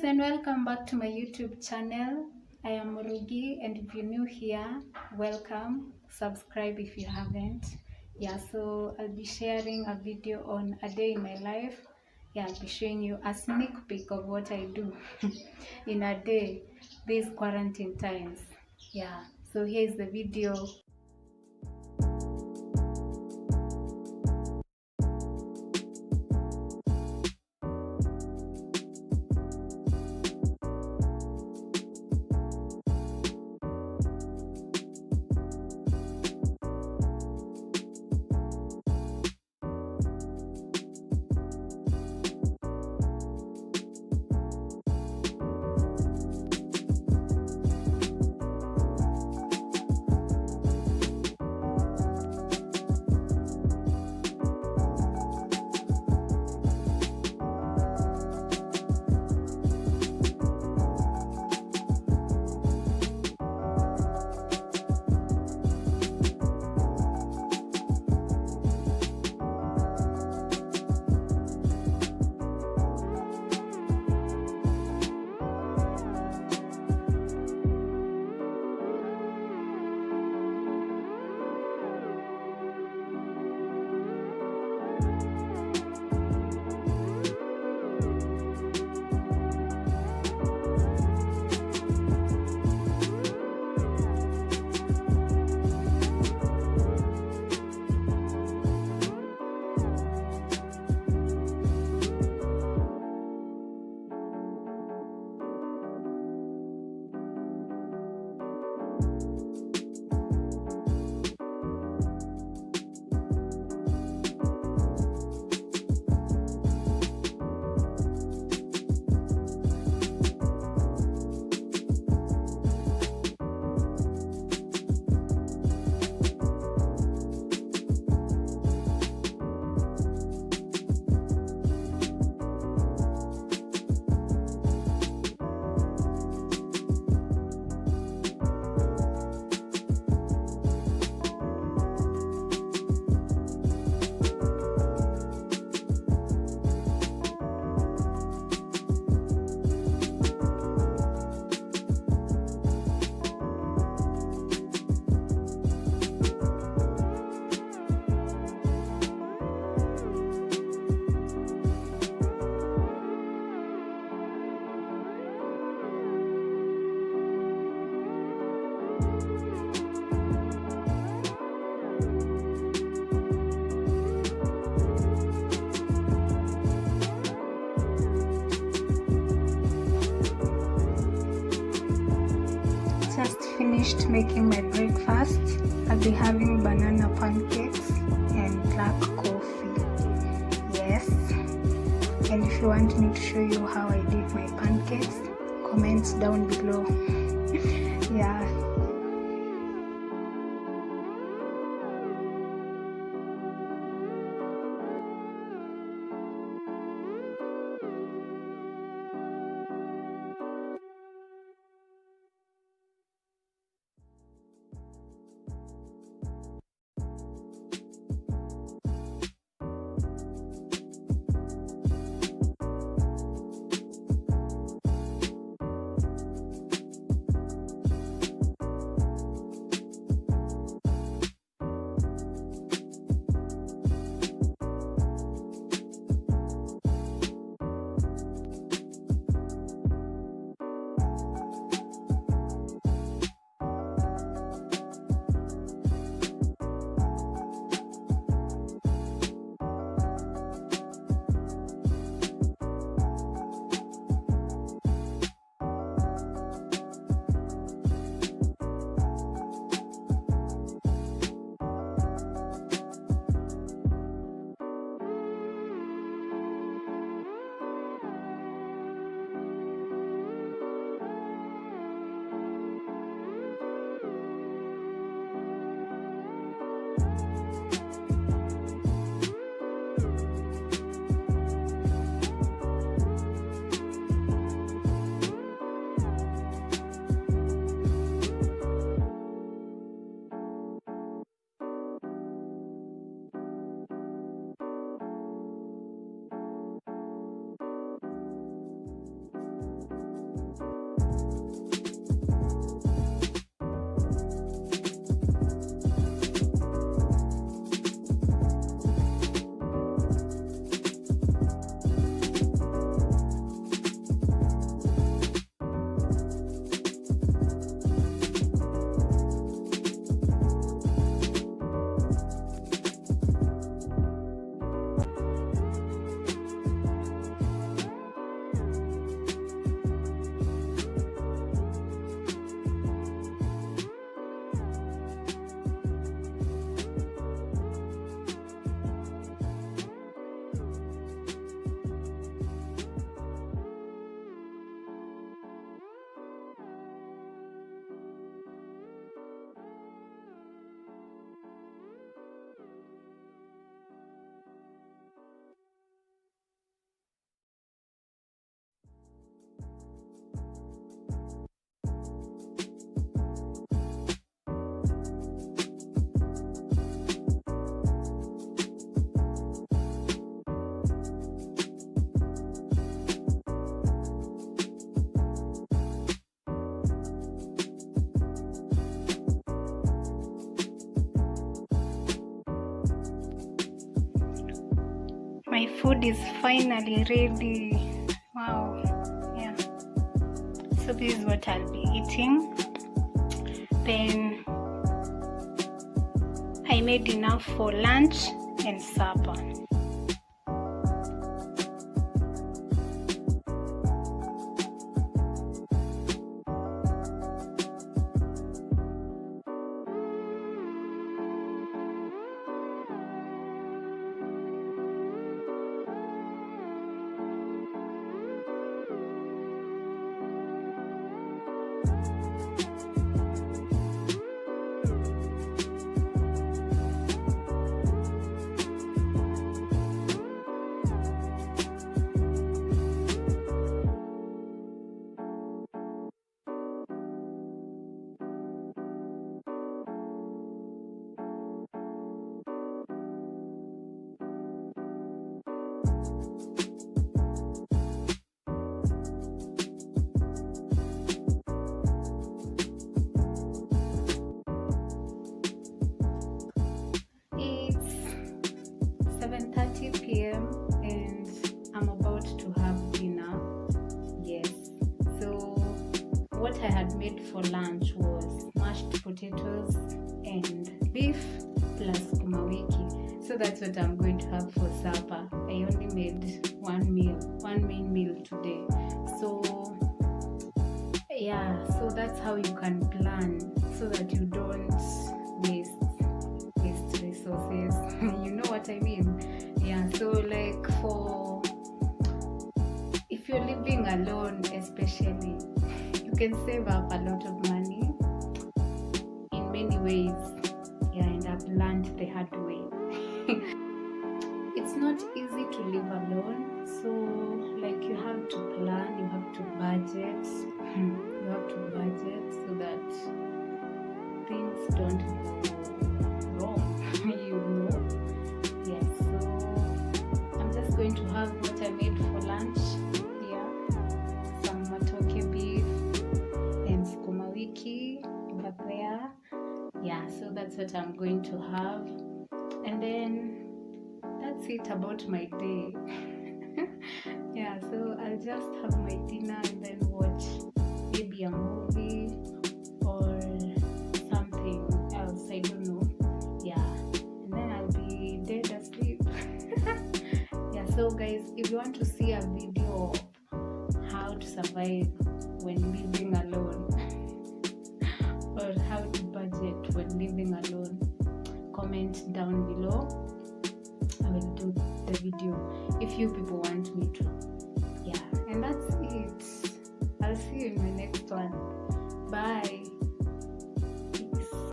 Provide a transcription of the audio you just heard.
and welcome back to my YouTube channel. I am Murugi, and if you're new here, welcome. Subscribe if you haven't. So I'll be sharing a video on a day in my life. I'll be showing you a sneak peek of what I do in a day, these quarantine times. So here's the video. Just finished making my breakfast. I'll be having banana pancakes and black coffee. Yes. And if you want me to show you how I did my pancakes, comment down below. food is finally ready. Wow. Yeah. So this is what I'll be eating. Then I made enough for lunch and supper. It's 7:30 p.m. and I'm about to have dinner. Yes. So what I had made for lunch was mashed potatoes and beef plus sukuma wiki. So that's what I'm going to have for supper. I only made one main meal today. So yeah, so that's how you can plan so that you don't waste resources. You know what I mean? Yeah, so like if you're living alone especially, you can save up a lot of money in many ways. Yeah, and I've learned the hard way. It's not easy to live alone, so like you have to plan, you have to budget. You have to budget so that things don't go wrong. You know. Yes, so I'm just going to have what I made for lunch. Yeah, some matoke beef and sukuma wiki back there. Yeah, so that's what I'm going to have, and then that's it about my day. Yeah, so I'll just have my dinner and then watch maybe a movie or something else, I don't know. Yeah, and then I'll be dead asleep. Yeah, so guys, if you want to see a video of how to survive when living alone or how to budget when living alone, comment down below. I will do the video if you people want me to. Yeah, and that's it. I'll see you in my next one. Bye.